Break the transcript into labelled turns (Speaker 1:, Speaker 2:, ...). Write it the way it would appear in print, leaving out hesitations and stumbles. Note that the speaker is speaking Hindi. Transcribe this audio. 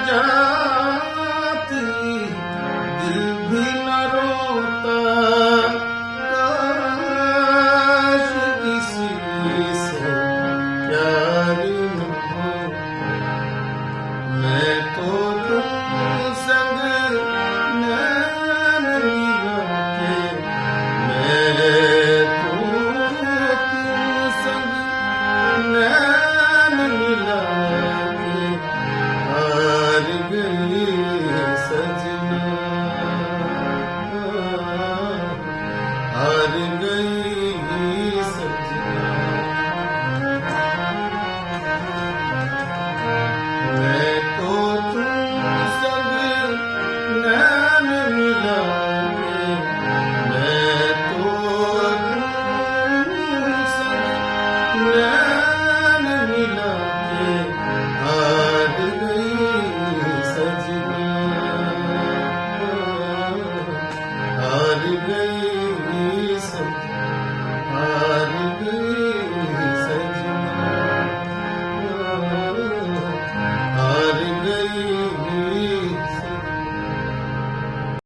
Speaker 1: जाती दिल भी न रोता काश किसी से प्यार न हो मैं तो तुम संग नैन मिला के मैं तो तुम संग नैन मिला के हार गई सजना हार गई सजना मैं तो तुम संग नैन मिला के मैं तो तुम संग नैन